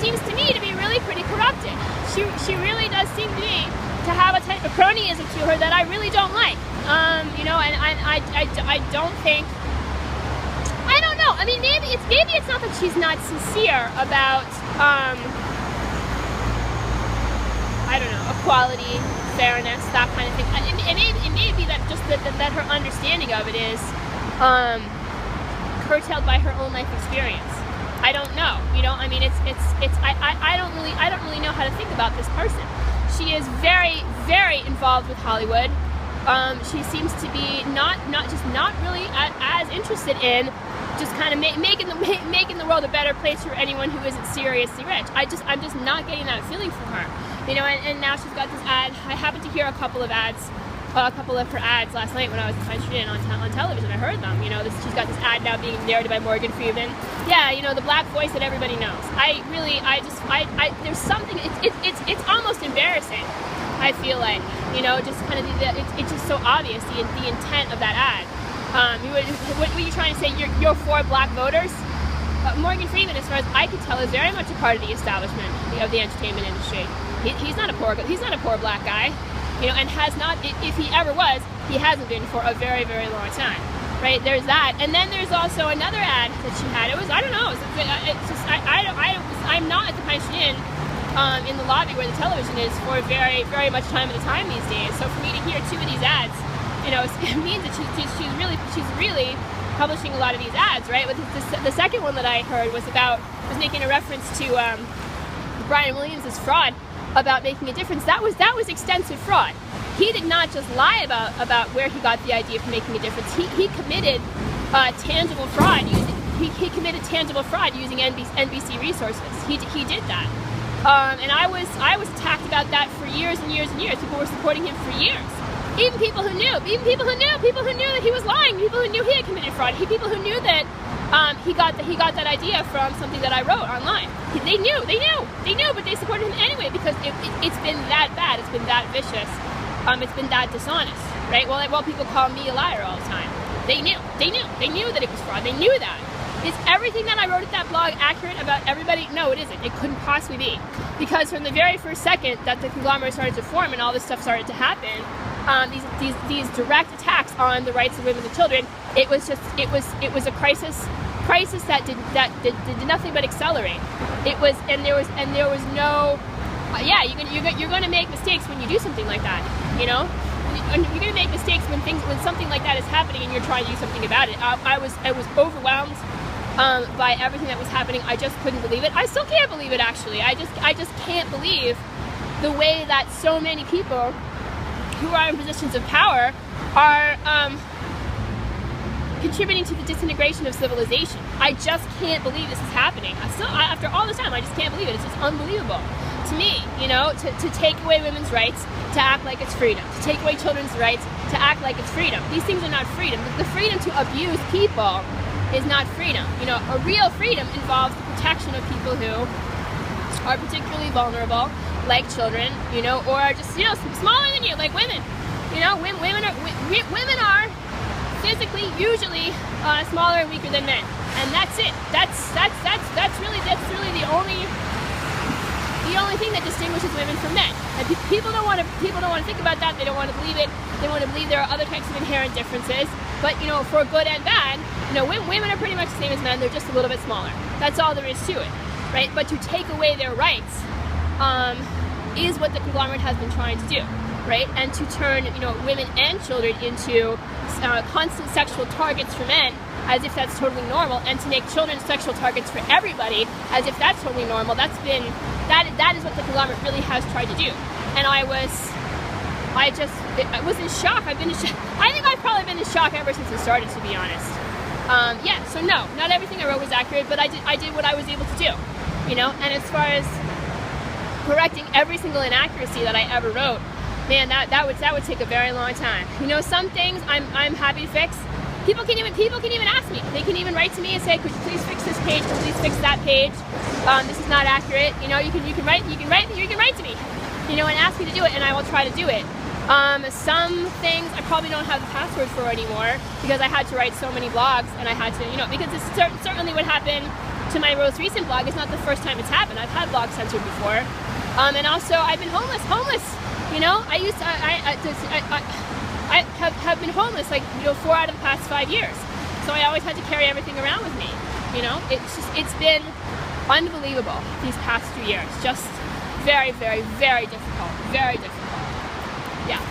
seems to me to be really pretty corrupted. She really does seem to me to have a type of cronyism to her that I really don't like. You know, and I don't think, I don't know. I mean, maybe it's not that she's not sincere about, I don't know, equality, fairness, that kind of thing. It may be that just that her understanding of it is curtailed by her own life experience. I don't know. You know, I mean, I don't really know how to think about this person. She is very, very involved with Hollywood. She seems to be not really as interested in just kind of making the world a better place for anyone who isn't seriously rich. I'm just not getting that feeling from her. You know, and now she's got this ad. I happened to hear a couple of her ads last night when I was punching in on television. I heard them. You know, she's got this ad now being narrated by Morgan Freeman. Yeah, you know, the black voice that everybody knows. There's something. It's almost embarrassing. I feel like, you know, just kind of it's just so obvious the intent of that ad. What were you trying to say? You're for black voters? Morgan Freeman, as far as I can tell, is very much a part of the establishment of the entertainment industry. He's not a poor black guy, you know, and has not. If he ever was, he hasn't been for a very, very long time. Right? There's that, and then there's also another ad that she had. It was, I don't know. It's just I'm not at the Pension Inn in the lobby where the television is for very, very much time at a time these days. So for me to hear two of these ads, you know, it means that she's really publishing a lot of these ads, right? But the second one that I heard was making a reference to Brian Williams' fraud about making a difference. That was extensive fraud. He did not just lie about where he got the idea for making a difference. He committed tangible fraud using NBC resources. He did that, and I was attacked about that for years and years and years. People were supporting him for years. Even people who knew that he was lying. People who knew he had committed fraud. People who knew that he got that idea from something that I wrote online. They knew, but they supported him anyway because it's been that bad. It's been that vicious. It's been that dishonest, right? Well, people call me a liar all the time. They knew that it was fraud. They knew that. Is everything that I wrote at that blog accurate about everybody? No, it isn't. It couldn't possibly be, because from the very first second that the conglomerate started to form and all this stuff started to happen, these direct attacks on the rights of women and children, it was a crisis that did nothing but accelerate. It was, and there was no. You're going to make mistakes when you do something like that, you know? And you're going to make mistakes when something like that is happening and you're trying to do something about it. I was overwhelmed by everything that was happening. I just couldn't believe it. I still can't believe it, actually. I just can't believe the way that so many people who are in positions of power are contributing to the disintegration of civilization. I just can't believe this is happening. After all this time, I just can't believe it. It's just unbelievable to me, you know, to take away women's rights, to act like it's freedom, to take away children's rights, to act like it's freedom. These things are not freedom. The freedom to abuse people is not freedom. You know, a real freedom involves the protection of people who are particularly vulnerable, like children, you know, or just, you know, smaller than you, like women. You know, women are physically usually smaller and weaker than men, and that's it. That's really the only thing that distinguishes women from men. And people don't want to think about that. They don't want to believe it. They want to believe there are other types of inherent differences. But, you know, for good and bad, you know, women are pretty much the same as men. They're just a little bit smaller. That's all there is to it, right? But to take away their rights is what the conglomerate has been trying to do, right? And to turn, you know, women and children into constant sexual targets for men, as if that's totally normal, and to make children sexual targets for everybody, as if that's totally normal. That is what the conglomerate really has tried to do. And I was in shock. I think I've probably been in shock ever since it started, to be honest. So no, not everything I wrote was accurate, but I did what I was able to do, you know. And as far as correcting every single inaccuracy that I ever wrote, man, that would take a very long time. You know, some things I'm happy to fix. People can even ask me. They can even write to me and say, "Could you please fix this page? Could you please fix that page? This is not accurate." You know, you can write to me, you know, and ask me to do it, and I will try to do it. Some things I probably don't have the password for anymore because I had to write so many blogs, and I had to, you know, because it's certainly what happened to my most recent blog, it's not the first time it's happened. I've had blogs censored before. And also, I've been homeless. You know, I have been homeless, like, you know, 4 out of the past 5 years. So I always had to carry everything around with me. You know, it's been unbelievable these past 2 years. Just very, very, very difficult. Very difficult. Yeah.